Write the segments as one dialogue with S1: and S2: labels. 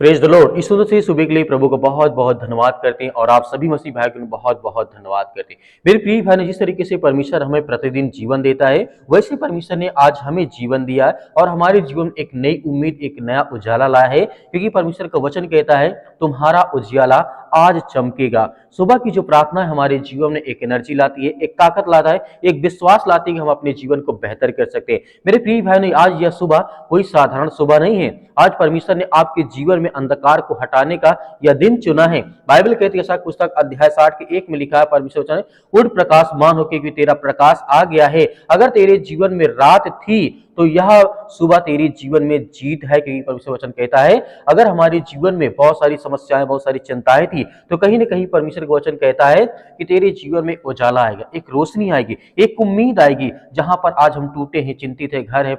S1: Praise the Lord. इस सुंदर सी सुबह के लिए प्रभु को बहुत बहुत धन्यवाद करते हैं और आप सभी मसीह भाई को बहुत बहुत धन्यवाद करते हैं। मेरे प्रिय भाई ने जिस तरीके से परमेश्वर हमें प्रतिदिन जीवन देता है, वैसे परमेश्वर ने आज हमें जीवन दिया है और हमारे जीवन में एक नई उम्मीद, एक नया उजाला लाया है। क्योंकि परमेश्वर का वचन कहता है, तुम्हारा उजाला आज चमकेगा। सुबह की जो प्रार्थना है हमारे जीवन में एक एनर्जी लाती है, एक ताकत लाता है, एक विश्वास लाती है कि हम अपने जीवन को बेहतर कर सकते हैं। मेरे प्रिय भाई ने आज यह सुबह कोई साधारण सुबह नहीं है। आज परमेश्वर ने आपके जीवन में अंधकार को हटाने का यह दिन चुना है। बाइबल कहती है, पुस्तक अध्याय 60 के 1 में लिखा है, परमेश्वर वचन है, उठ प्रकाशमान होके कि तेरा प्रकाश आ गया है। अगर तेरे जीवन में रात थी तो यह सुबह तेरे जीवन में जीत है। क्योंकि परमेश्वर वचन कहता है, अगर हमारे जीवन में बहुत सारी समस्याएं, बहुत सारी चिंताएं थी, तो कहीं ना कहीं परमेश्वर का वचन कहता है कि तेरे जीवन में उजाला आएगा, एक रोशनी आएगी, एक उम्मीद आएगी। जहां पर आज हम टूटे हैं, चिंतित है, घर है,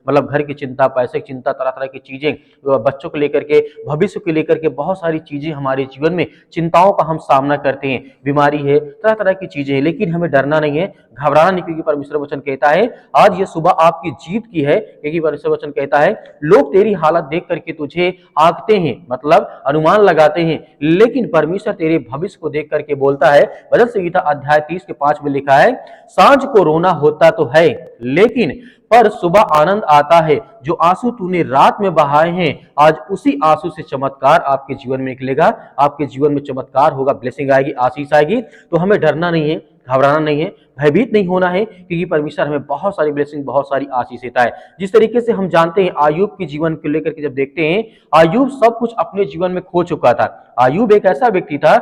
S1: मतलब घर की चिंता, पैसे की चिंता, तरह तरह की चीजें, बच्चों को लेकर के, भविष्य को लेकर के बहुत सारी चीजें हमारे जीवन में, चिंताओं का हम सामना करते हैं। बीमारी है, तरह तरह की चीजें हैं, लेकिन हमें डरना नहीं है, घबराना नहीं। क्योंकि परमेश्वर वचन कहता है आज ये सुबह आपकी जीत की है। क्योंकि परमेश्वर वचन कहता है, लोग तेरी हालत देख करके तुझे आंकते हैं, मतलब अनुमान लगाते हैं, लेकिन परमेश्वर तेरे भविष्य को देख करके बोलता है। भजन संहिता अध्याय 30 के 5 में लिखा है, सांझ को रोना होता तो है, लेकिन पर सुबह आनंद आता है। जो आंसू तूने रात में बहाए हैं, आज उसी आंसू से चमत्कार आपके जीवन में निकलेगा। आपके जीवन में चमत्कार होगा, ब्लेसिंग आएगी, आशीष आएगी। तो हमें डरना नहीं है, घबराना नहीं है, भयभीत नहीं होना है। क्योंकि परमेश्वर हमें बहुत सारी ब्लेसिंग, बहुत सारी आशीष देता है। जिस तरीके से हम जानते हैं, आयूब के जीवन को लेकर के जब देखते हैं, आयूब सब कुछ अपने जीवन में खो चुका था। आयूब एक ऐसा व्यक्ति था,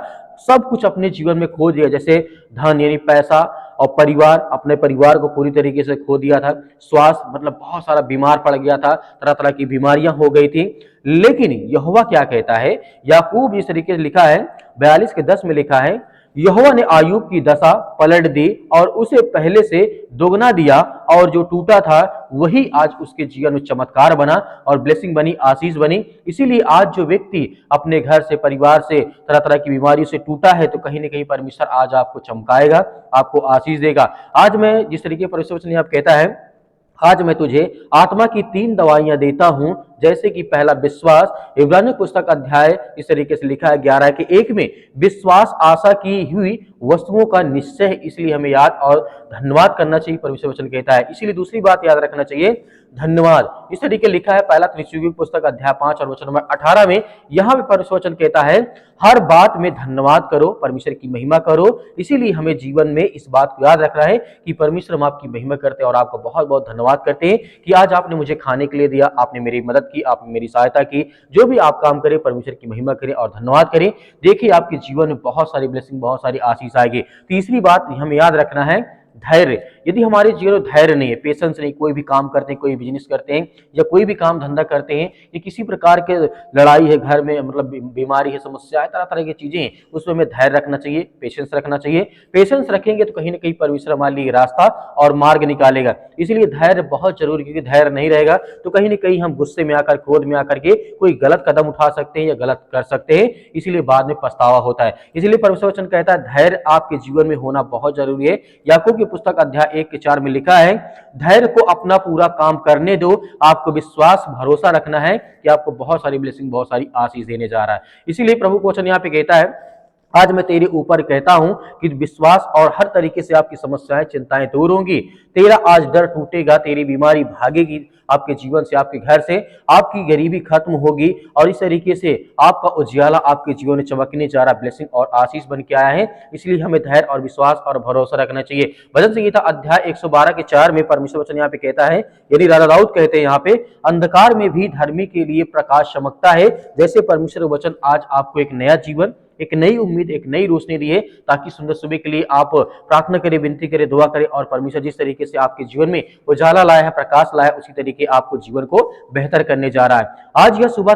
S1: सब कुछ अपने जीवन में खो दिया। जैसे धन यानी पैसा, और परिवार, अपने परिवार को पूरी तरीके से खो दिया था। स्वास्थ्य, मतलब बहुत सारा बीमार पड़ गया था, तरह तरह की बीमारियां हो गई थी। लेकिन यहोवा क्या कहता है, याकूब इस तरीके से लिखा है, 42 के 10 में लिखा है, यहोवा ने आयूब की दशा पलट दी और उसे पहले से दोगुना दिया, और जो टूटा था वही आज उसके जीवन में चमत्कार बना और ब्लेसिंग बनी, आशीष बनी। इसीलिए आज जो व्यक्ति अपने घर से, परिवार से, तरह तरह की बीमारियों से टूटा है, तो कहीं ना कहीं परमेश्वर आज आपको चमकाएगा, आपको आशीष देगा। आज मैं जिस तरीके परमेश्वर ने आप कहता है, आज मैं तुझे आत्मा की 3 दवाइयां देता हूं, जैसे कि पहला विश्वास। इब्रानियों पुस्तक अध्याय इस तरीके से लिखा है 11 के 1 में, विश्वास आशा की हुई वस्तुओं का निश्चय है। इसलिए हमें याद और धन्यवाद करना चाहिए, परमेश्वर वचन कहता है। इसीलिए दूसरी बात याद रखना चाहिए, धन्यवाद। इस तरीके लिखा है पहला थिस्सलुनीकियों की पुस्तक अध्याय 5 और वचन नंबर 18 में, यहां पे परमेश्वर वचन कहता है, हर बात में धन्यवाद करो, परमेश्वर की महिमा करो। इसीलिए हमें जीवन में इस बात को याद रखना है कि परमेश्वर हम आपकी महिमा करते हैं और आपको बहुत बहुत धन्यवाद करते हैं कि आज आपने मुझे खाने के लिए दिया, आपने मेरी मदद की, आपने मेरी सहायता की। जो भी आप काम करें, परमेश्वर की महिमा करें और धन्यवाद करें। देखिए आपके जीवन में बहुत सारी ब्लेसिंग, बहुत सारी आशीष आएगी। तीसरी बात हमें याद रखना है, धैर्य। यदि हमारे जीवन में धैर्य नहीं है, पेशेंस नहीं, कोई भी काम करते हैं, कोई बिजनेस करते हैं या कोई भी काम धंधा करते हैं, या किसी प्रकार के लड़ाई है घर में, मतलब बीमारी है, समस्या है, तरह तरह की चीजें हैं, उसमें हमें धैर्य रखना चाहिए, पेशेंस रखना चाहिए। पेशेंस रखेंगे तो कहीं ना कहीं परमेश्वर हमारे लिए रास्ता और मार्ग निकालेगा। इसलिए धैर्य बहुत जरूरी, क्योंकि धैर्य नहीं रहेगा तो कहीं ना कहीं हम गुस्से में आकर, क्रोध में आकर के कोई गलत कदम उठा सकते हैं या गलत कर सकते हैं। इसीलिए बाद में पछतावा होता है। इसलिए परमेश्वर वचन कहता है, धैर्य आपके जीवन में होना बहुत जरूरी है। याकूब की पुस्तक अध्याय 1 के 4 में लिखा है, धैर्य को अपना पूरा काम करने दो। आपको विश्वास, भरोसा रखना है कि आपको बहुत सारी ब्लेसिंग, बहुत सारी आशीष देने जा रहा है। इसीलिए प्रभु का वचन यहाँ पे कहता है, आज मैं तेरे ऊपर कहता हूं कि विश्वास और हर तरीके से आपकी समस्याएं, चिंताएं दूर होंगी। तेरा आज डर टूटेगा, तेरी बीमारी भागेगी आपके जीवन से, आपके घर से, आपकी गरीबी खत्म होगी और इस तरीके से आपका उजियाला आपके जीवन में चमकने जा रहा, ब्लेसिंग और आशीष बन के आया है। इसलिए हमें धैर्य और विश्वास और भरोसा रखना चाहिए। भजन संहिता अध्याय 112 के 4 में परमेश्वर वचन यहाँ पे कहता है, यदि राजा दाऊद कहते हैं यहाँ पे, अंधकार में भी धर्मी के लिए प्रकाश चमकता है। जैसे परमेश्वर वचन आज आपको एक नया जीवन, एक नई उम्मीद, एक नई रोशनी दी है, ताकि सुंदर सुबह के लिए आप प्रार्थना करें, विनती करें, दुआ करें और परमेश्वर जिस तरीके से आपके जीवन में उजाला लाया है, प्रकाश लाया है, उसी तरीके आपको जीवन को बेहतर करने जा रहा है। आज यह सुबह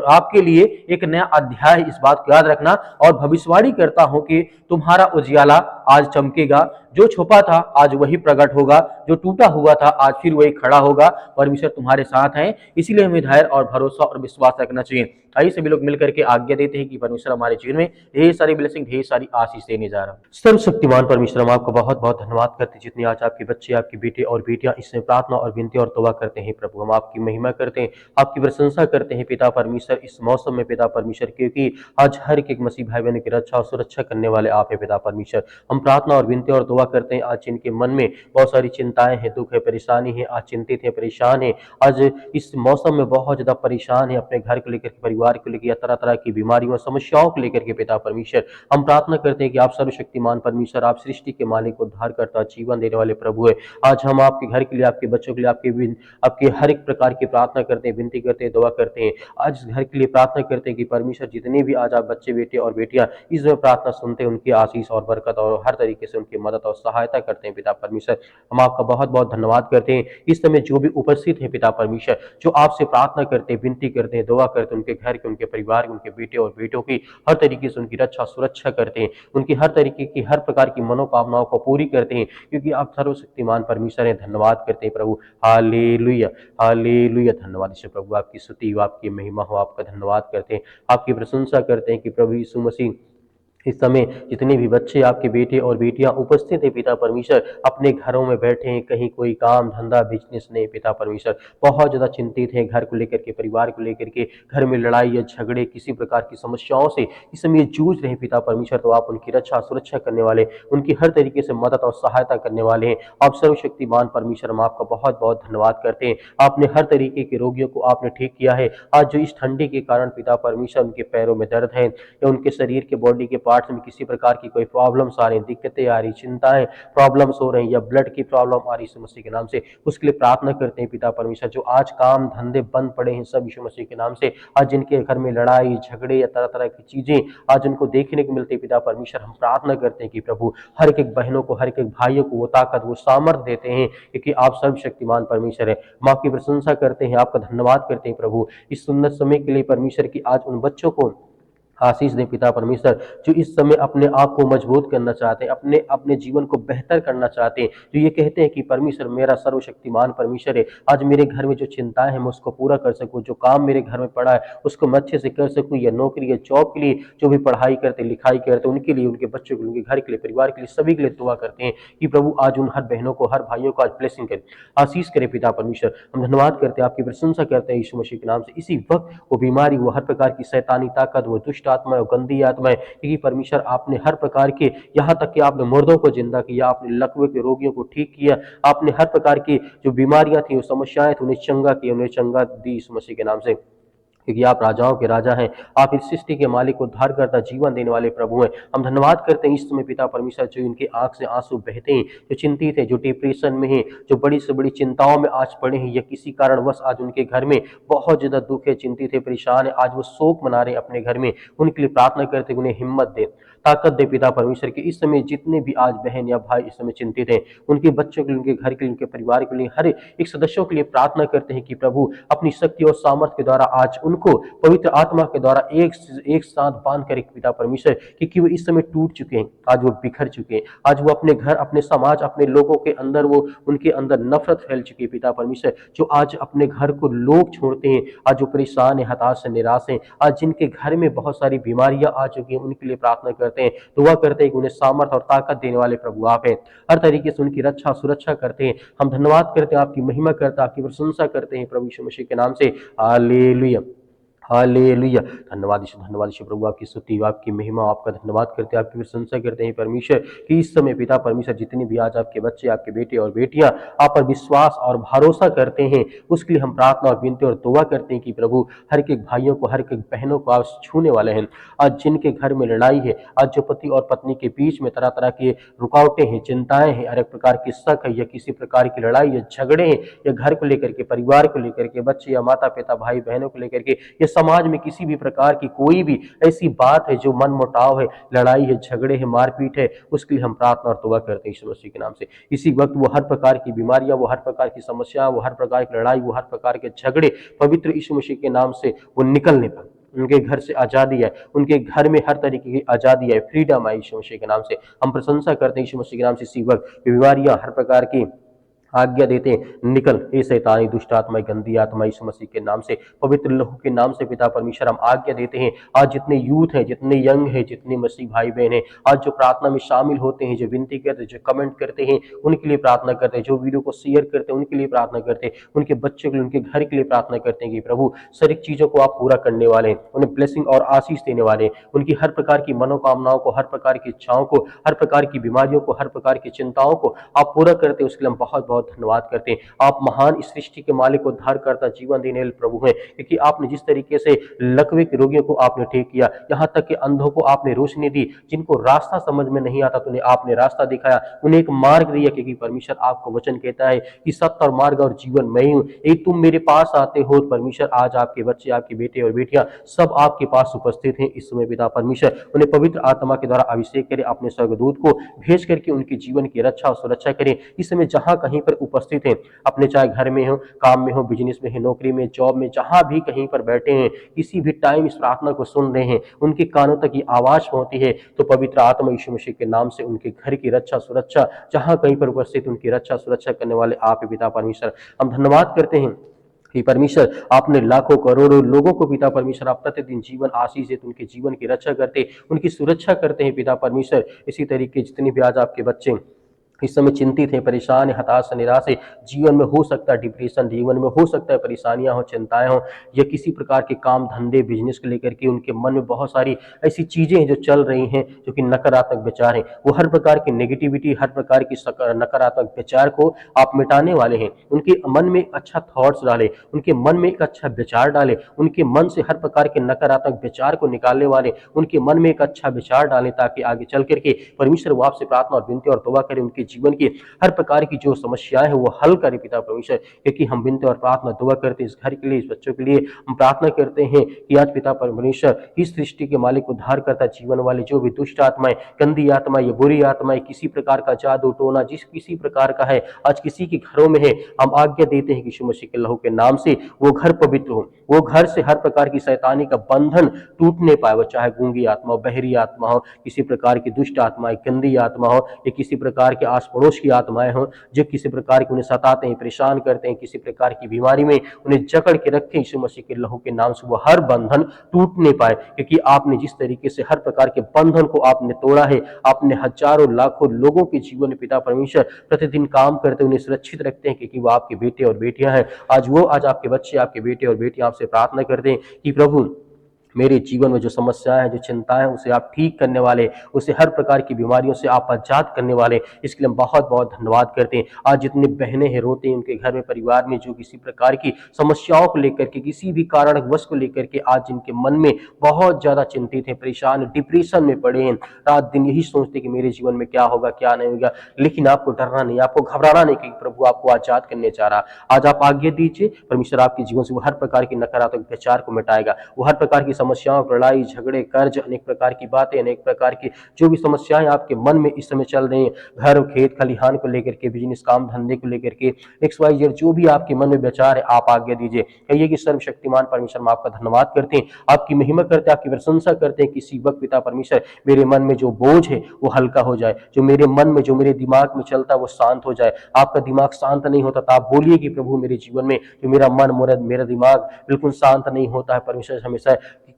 S1: आपके लिए एक नया अध्याय, इस बात को याद रखना और भविष्यवाणी करता हूं कि तुम्हारा उजियाला आज चमकेगा। जो छुपा था आज वही प्रकट होगा, जो टूटा हुआ था आज फिर वही खड़ा होगा। परमेश्वर तुम्हारे साथ है, इसीलिए हमें धैर्य और भरोसा और विश्वास रखना चाहिए। आइए सभी लोग मिलकर के आज्ञा देते हैं कि परमेश्वर हमारे जीवन में ढेर सारी ब्लेसिंग, ढेर सारी आशीष देने जा रहा है। सर्वशक्तिमान परमेश्वर, हम आपका बहुत बहुत धन्यवाद करते हैं जितने आज आपके बच्चे, आपके बेटे और बेटियां इसमें प्रार्थना और विनती और तौबा करते हैं। प्रभु हम आपकी महिमा करते हैं, आपकी प्रशंसा करते हैं पिता परमेश्वर, इस मौसम में पिता परमेश्वर, क्योंकि आज हर एक मसीह भाई बहन की रक्षा और सुरक्षा करने वाले आप है पिता परमेश्वर। हम प्रार्थना और विनती और दुआ करते हैं आज जिनके मन में बहुत सारी चिंताएं हैं, दुख है, परेशानी है, आज चिंतित है, परेशान है, आज इस मौसम में बहुत ज्यादा परेशान है, अपने घर को लेकर के, परिवार को लेकर, या तरह तरह की बीमारियों समस्याओं को लेकर के पिता परमेश्वर, हम प्रार्थना करते हैं कि आप सर्वशक्तिमान परमेश्वर, आप सृष्टि के मालिक, उद्धार करता, जीवन देने वाले प्रभु है। आज हम आपके घर के लिए, आपके बच्चों के लिए, आपके हर एक प्रकार की प्रार्थना करते हैं, विनती करते हैं, दुआ करते हैं। आज इस घर के लिए प्रार्थना करते हैं कि परमेश्वर जितने भी आज आप बच्चे, बेटे और बेटियां इस प्रार्थना सुनते हैं, उनकी आशीष और बरकत और हर तरीके से उनकी मदद और सहायता करते हैं पिता परमेश्वर। हम आपका बहुत बहुत धन्यवाद करते हैं। इस समय जो भी उपस्थित है पिता परमेश्वर, जो आपसे प्रार्थना करते हैं, विनती करते हैं, दुआ करते हैं, उनके घर के, उनके परिवार के, उनके बेटे और बेटों की हर तरीके से उनकी रक्षा सुरक्षा करते हैं, उनकी हर तरीके की, हर प्रकार की मनोकामनाओं को पूरी करते हैं, क्योंकि आप सर्वशक्तिमान परमेश्वर हैं। धन्यवाद करते हैं प्रभु, हालेलुया, हालेलुया। धन्यवाद ईश्वर प्रभु, आपकी स्तुति हो, आपकी महिमा हो, आपका धन्यवाद करते हैं, आपकी प्रशंसा करते हैं कि प्रभु यीशु मसीह, इस समय जितने भी बच्चे, आपके बेटे और बेटियां उपस्थित है पिता परमेश्वर, अपने घरों में बैठे हैं, कहीं कोई काम धंधा बिजनेस नहीं पिता परमेश्वर, बहुत ज्यादा चिंतित हैं, घर को लेकर के, परिवार को लेकर के, घर में लड़ाई या झगड़े, किसी प्रकार की समस्याओं से इस समय जूझ रहे हैं पिता परमेश्वर, तो आप उनकी रक्षा सुरक्षा करने वाले, उनकी हर तरीके से मदद और सहायता करने वाले हैं। आप सर्वशक्तिमान परमेश्वर, हम आपका बहुत बहुत धन्यवाद करते हैं। आपने हर तरीके के रोगियों को आपने ठीक किया है। आज जो इस ठंडी के कारण पिता परमेश्वर उनके पैरों में दर्द है, या उनके शरीर के, बॉडी के पार्ट्स में किसी प्रकार की कोई प्रॉब्लम्स आ रही, दिक्कतें आ रही, चिंताएं, प्रॉब्लम्स हो रही, या ब्लड की प्रॉब्लम आ रही यीशु मसीह के नाम से, उसके लिए प्रार्थना करते हैं पिता परमेश्वर। जो आज काम धंधे बंद पड़े हैं, सब यीशु मसीह के नाम से, आज जिनके घर में लड़ाई झगड़े या तरह तरह की चीजें आज उनको देखने को मिलती है पिता परमेश्वर, हम प्रार्थना करते हैं कि प्रभु हर एक बहनों को, हर एक भाइयों को वो ताकत, वो सामर्थ्य देते हैं, क्योंकि आप सर्वशक्तिमान परमेश्वर है। हम आपकी प्रशंसा करते हैं, आपका धन्यवाद करते हैं प्रभु इस सुंदर समय के लिए परमेश्वर, की आज उन बच्चों को आशीष दे पिता परमेश्वर, जो इस समय अपने आप को मजबूत करना चाहते हैं, अपने अपने जीवन को बेहतर करना चाहते हैं, जो ये कहते हैं कि परमेश्वर मेरा सर्वशक्तिमान परमेश्वर है, आज मेरे घर में जो चिंताएं हैं मैं उसको पूरा कर सकूं, जो काम मेरे घर में पड़ा है उसको मैं अच्छे से कर सकूं, या नौकरी या जॉब के लिए जो भी पढ़ाई करते, लिखाई करते, उनके लिए, उनके बच्चों के लिए, उनके घर के लिए, परिवार के लिए, सभी के लिए दुआ करते हैं कि प्रभु आज उन हर बहनों को, हर भाइयों को आज ब्लेसिंग करे, आशीष करे पिता परमेश्वर। हम धन्यवाद करते हैं, आपकी प्रशंसा करते हैं यीशु मसीह के नाम से। इसी वक्त वो बीमारी, वो हर प्रकार की शैतानी ताकत, वो दुष्ट आत्मा, वो गंदी आत्माएं, क्योंकि परमेश्वर आपने हर प्रकार के, यहाँ तक कि आपने मुर्दों को जिंदा किया, आपने लकवे के रोगियों को ठीक किया, आपने हर प्रकार की जो बीमारियां थी, वो समस्याएं थी, उन्हें चंगा किया, उन्हें चंगा दी यीशु मसीह के नाम से, क्योंकि आप राजाओं के राजा हैं, आप इस सृष्टि के मालिक, उद्धार करता, जीवन देने वाले प्रभु हैं। हम धन्यवाद करते हैं इस समय पिता परमेश्वर, जो इनकी आंख से आंसू बहते हैं, जो चिंतित है, जो डिप्रेशन में है, जो बड़ी से बड़ी चिंताओं में आज पड़े हैं, या किसी कारणवश आज उनके घर में बहुत ज्यादा दुख है, चिंतित है, परेशान है, आज वो शोक मना रहे अपने घर में, उनके लिए प्रार्थना करते, उन्हें हिम्मत दे, ताकत दे पिता परमेश्वर की। इस समय जितने भी आज बहन या भाई इस समय चिंतित हैं, उनके बच्चों के लिए, उनके घर के लिए, उनके परिवार के लिए, हर एक सदस्यों के लिए प्रार्थना करते हैं कि प्रभु अपनी शक्ति और सामर्थ्य के द्वारा आज उनको पवित्र आत्मा के द्वारा एक साथ बांध कर पिता परमेश्वर, क्योंकि वो इस समय टूट चुके हैं, आज वो बिखर चुके हैं, आज वो अपने घर, अपने समाज, अपने लोगों के अंदर, वो उनके अंदर नफरत फैल चुकी है पिता परमेश्वर, जो आज अपने घर को लोग छोड़ते हैं, आज जो परेशान है, हताश है, निराश है, आज जिनके घर में बहुत सारी बीमारियां आ चुकी हैं, उनके लिए प्रार्थना करते हैं, दुआ करते हैं कि उन्हें सामर्थ और ताकत देने वाले प्रभु आप हैं, हर तरीके से उनकी रक्षा सुरक्षा करते हैं। हम धन्यवाद करते हैं, आपकी महिमा करते हैं, आपकी प्रशंसा करते हैं प्रभु यीशु मसीह के नाम से, हालेलुया, हालेलुया। धन्यवाद ईश्वर प्रभु, आपकी स्तुति, आपकी महिमा, आपका धन्यवाद करते हैं, आपकी प्रशंसा करते हैं परमेश्वर, कि इस समय पिता परमेश्वर जितने भी आज आपके बच्चे, आपके बेटे और बेटियां आप पर विश्वास और भरोसा करते हैं, उसके लिए हम प्रार्थना और विनती और दुआ करते हैं कि प्रभु हर एक भाइयों को, हर एक बहनों को आप छूने वाले हैं। आज जिनके घर में लड़ाई है, आज जो पति और पत्नी के बीच में तरह तरह के रुकावटें हैं, चिंताएं हैं, अनेक प्रकार की शक है, या किसी प्रकार की लड़ाई या झगड़े हैं, या घर को लेकर के, परिवार को लेकर के, बच्चे या माता पिता भाई बहनों को लेकर के, या समाज में किसी भी प्रकार की कोई भी ऐसी बात है जो मन मुटाव है, लड़ाई है, झगड़े है, मारपीट है, उसके लिए हम प्रार्थना और दुआ करते हैं यीशु मसीह के नाम से। इसी वक्त वो हर प्रकार की बीमारियां, वो हर प्रकार की समस्या, वो हर प्रकार की लड़ाई, वो हर प्रकार के झगड़े पवित्र यीशु मसीह के नाम से वो निकलने पाए, उनके घर से आज़ादी आए, उनके घर में हर तरीके की आज़ादी आए, फ्रीडम आए यीशु मसीह के नाम से। हम प्रशंसा करते हैं यीशु मसीह के नाम से इसी वक्त बीमारियां हर प्रकार की आज्ञा देते हैं, निकल हे शैतानी दुष्ट आत्मा गंदी आत्मा यीशु मसीह के नाम से, पवित्र लहू के नाम से पिता परमेश्वर हम आज्ञा देते हैं। आज जितने यूथ हैं, जितने यंग हैं, जितने मसीह भाई बहन हैं, आज जो प्रार्थना में शामिल होते हैं, जो विनती करते हैं, जो कमेंट करते हैं, उनके लिए प्रार्थना करते हैं, जो वीडियो को शेयर करते हैं उनके लिए प्रार्थना करते हैं, उनके बच्चों के लिए, उनके घर के लिए प्रार्थना करते हैं कि प्रभु सारी चीजों को आप पूरा करने वाले हैं, उन्हें ब्लेसिंग और आशीष देने वाले हैं, उनकी हर प्रकार की मनोकामनाओं को, हर प्रकार की इच्छाओं को, हर प्रकार की बीमारियों को, हर प्रकार की चिंताओं को आप पूरा करते हैं। उसके लिए हम बहुत बहुत धन्यवाद करते हैं। आप महान इस सृष्टि के मालिक, उद्धारकर्ता, जीवन देने वाले प्रभु हैं, क्योंकि आपने जिस तरीके से लकवे के रोगियों को आपने ठीक किया, यहाँ तक कि अंधों को आपने रोशनी दी, जिनको रास्ता समझ में नहीं आता तो उन्हें आपने रास्ता दिखाया, उन्हें एक मार्ग दिया, क्योंकि परमेश्वर आपको वचन कहता है कि सत्य और मार्ग और जीवन मैं ही हूँ, एक तुम मेरे पास आते हो। परमेश्वर आज आपके बच्चे, आपके बेटे और बेटियां सब आपके पास उपस्थित हैं। इस समय पिता परमेश्वर उन्हें पवित्र आत्मा के द्वारा अभिषेक करें, अपने स्वर्गदूत को भेज करके उनके जीवन की रक्षा और सुरक्षा करें। इस समय जहां कहीं पर उपस्थित हैं, अपने चाहे घर में हो, काम में हो, बिजनेस में है, नौकरी में, जॉब में, जहां भी कहीं पर बैठे हैं, किसी भी टाइम इस प्रार्थना को सुन रहे हैं, उनके कानों तक ये आवाज पहुंचती है, तो पवित्र आत्मा यीशु मसीह के नाम से उनके घर की रक्षा सुरक्षा, जहां कहीं पर उपस्थित उनकी रक्षा सुरक्षा करने वाले आप पिता परमेश्वर, हम धन्यवाद करते हैं कि परमेश्वर आपने लाखों करोड़ों लोगों को पिता परमेश्वर आप प्रतिदिन जीवन आशीष देते, उनके जीवन की रक्षा करते, उनकी सुरक्षा करते हैं पिता परमेश्वर। इसी तरीके जितने भी आज आपके बच्चे इस समय चिंतित है, परेशान है, हताश निराश है, जीवन में हो सकता है डिप्रेशन, जीवन में हो सकता है परेशानियां हो, चिंताएं हो, या किसी प्रकार के काम धंधे बिजनेस को लेकर के उनके मन में बहुत सारी ऐसी चीजें हैं जो चल रही हैं, जो कि नकारात्मक विचार हैं, वो हर प्रकार की नेगेटिविटी, हर प्रकार की नकारात्मक विचार को आप मिटाने वाले हैं। उनके मन में एक अच्छा थॉट्स डाले, उनके मन में एक अच्छा विचार डाले, उनके मन से हर प्रकार के नकारात्मक विचार को निकालने वाले उनके मन में एक अच्छा विचार डालें, ताकि आगे चल करके परमेश्वर वो आपसे प्रार्थना और विनती और दुआ करें, उनके जीवन की हर प्रकार की जो समस्याएं हैं वो हल करे पिता परमेश्वर। क्योंकि हम विनती और प्रार्थना दुआ करते हैं इस घर के लिए, इस बच्चों के लिए हम प्रार्थना करते हैं कि आज पिता परमेश्वर इस सृष्टि के मालिक, उद्धार करता, जीवन वाले जो भी दुष्ट आत्माएं, गंदी आत्माएं, ये बुरी आत्माएं, किसी प्रकार का जादू टोना जिस किसी प्रकार का है आज किसी के घरों में है, हम आज्ञा देते हैं कि यीशु मसीह के लहू के नाम से वो घर पवित्र हो, वो घर से हर प्रकार की शैतानी का बंधन टूटने पाए। वो चाहे गूंगी आत्मा हो, बहरी आत्मा हो, किसी प्रकार की दुष्ट आत्मा, गंदी आत्मा हो, या किसी प्रकार के आस पड़ोस की आत्माएं हों जो किसी प्रकार की उन्हें सताते हैं, परेशान करते हैं, किसी प्रकार की बीमारी में उन्हें जकड़ के रखे, यीशु मसीह के लहू के नाम से वो हर बंधन टूटने पाए। क्योंकि आपने जिस तरीके से हर प्रकार के बंधन को आपने तोड़ा है, आपने हजारों लाखों लोगों के जीवन में पिता परमेश्वर प्रतिदिन काम करते उन्हें सुरक्षित रखते हैं, क्योंकि वो आपके बेटे और बेटियां हैं। आज आपके बच्चे, आपके बेटे और बेटियां आपसे प्रार्थना करते हैं कि प्रभु मेरे जीवन में जो समस्याएं हैं, जो चिंताएं हैं, उसे आप ठीक करने वाले, उसे हर प्रकार की बीमारियों से आप आजाद करने वाले, इसके लिए हम बहुत बहुत धन्यवाद करते हैं। आज जितने बहनें हैं रोते हैं, उनके घर में परिवार में जो किसी प्रकार की समस्याओं को लेकर के, किसी भी कारणवश को लेकर के आज जिनके मन में बहुत ज्यादा चिंतित है, परेशान, डिप्रेशन में पड़े हैं, रात दिन यही सोचते कि मेरे जीवन में क्या होगा क्या नहीं होगा, लेकिन आपको डरना नहीं, आपको घबराना नहीं, क्योंकि प्रभु आपको आजाद करने चाह रहा। आज आप आज्ञा दीजिए, परमेश्वर आपके जीवन से वो हर प्रकार की नकारात्मक विचार को मिटाएगा, वो हर प्रकार की समस्याओं, लड़ाई झगड़े, कर्ज, अनेक प्रकार की बातें, अनेक प्रकार की जो भी समस्याएं आपके मन में इस समय चल रही हैं, घर खेत खलिहान को लेकर के, बिजनेस काम धंधे को लेकर के, XYZ जो भी आपके मन में विचार है, आप आज्ञा दीजिए। कहिए कि सर्वशक्तिमान परमेश्वर, हम आपका धन्यवाद करते हैं, आपकी महिमा करते हैं, आपकी प्रशंसा करते हैं। किसी वक्त पिता परमेश्वर मेरे मन में जो बोझ है वो हल्का हो जाए, जो मेरे मन में, जो मेरे दिमाग में चलता है वो शांत हो जाए। आपका दिमाग शांत नहीं होता तो आप बोलिए कि प्रभु मेरे जीवन में जो मेरा मन, मेरा दिमाग बिल्कुल शांत नहीं होता है, परमेश्वर हमेशा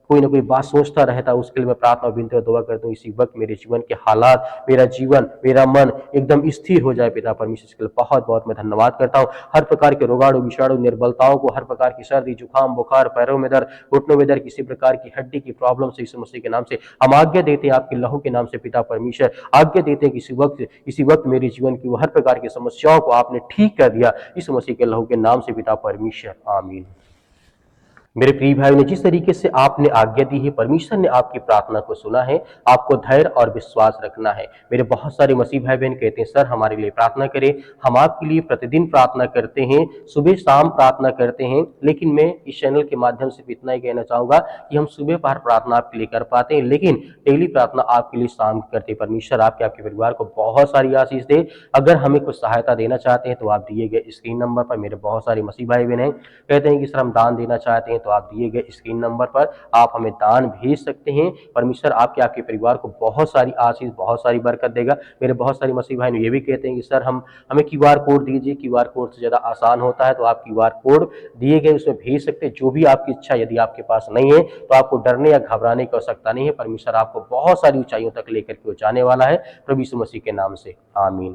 S1: कोई ना कोई बात सोचता रहता है, उसके लिए मैं प्रार्थना और विनती और दुआ करता हूँ इसी वक्त मेरे जीवन के हालात, मेरा जीवन, मेरा मन एकदम स्थिर हो जाए पिता परमेश्वर। इसके लिए बहुत बहुत मैं धन्यवाद करता हूँ। हर प्रकार के रोगाणु विषाणु निर्बलताओं को, हर प्रकार की सर्दी जुकाम बुखार, पैरों में दर्द, घुटनों में दर्द, किसी प्रकार की हड्डी की प्रॉब्लम से यीशु मसीह के नाम से हम आज्ञा देते हैं, आपके लहू के नाम से पिता परमेश्वर आज्ञा देते हैं कि इसी वक्त मेरे जीवन की वो हर प्रकार की समस्याओं को आपने ठीक कर दिया, यीशु मसीह के लहू के नाम से पिता परमेश्वर, आमीन। मेरे प्रिय भाई ने जिस तरीके से आपने आज्ञा दी है, परमेश्वर ने आपकी प्रार्थना को सुना है। आपको धैर्य और विश्वास रखना है। मेरे बहुत सारे मसीह भाई बहन कहते हैं सर हमारे लिए प्रार्थना करें। हम आपके लिए प्रतिदिन प्रार्थना करते हैं, सुबह शाम प्रार्थना करते हैं, लेकिन मैं इस चैनल के माध्यम से इतना ही कहना चाहूंगा कि हम सुबह पहर प्रार्थना आपके लिए कर पाते हैं, लेकिन डेली प्रार्थना आपके लिए शाम करते हैं। परमेश्वर आपके परिवार को बहुत सारी आशीष दे। अगर हमें कुछ सहायता देना चाहते हैं तो आप दिए गए स्क्रीन नंबर पर, मेरे बहुत सारे मसीह भाई बहन हैं कहते हैं कि सर हम दान देना चाहते हैं, तो आप दिए गए स्क्रीन नंबर पर आप हमें दान भेज सकते हैं। परमेश्वर आपके परिवार को बहुत सारी आशीष, बहुत सारी बरकत देगा। मेरे बहुत सारे मसीह भाई ये भी कहते हैं कि सर हम हमें क्यूआर कोड दीजिए, क्यूआर कोड से ज़्यादा आसान होता है, तो आप क्यूआर कोड दिए गए उसमें भेज सकते हैं। जो भी आपकी इच्छा यदि आपके पास नहीं है तो आपको डरने या घबराने की आवश्यकता नहीं है। परमेश्वर आपको बहुत सारी ऊंचाइयों तक लेकर के जाने वाला है, प्रभु यीशु मसीह के नाम से, आमीन।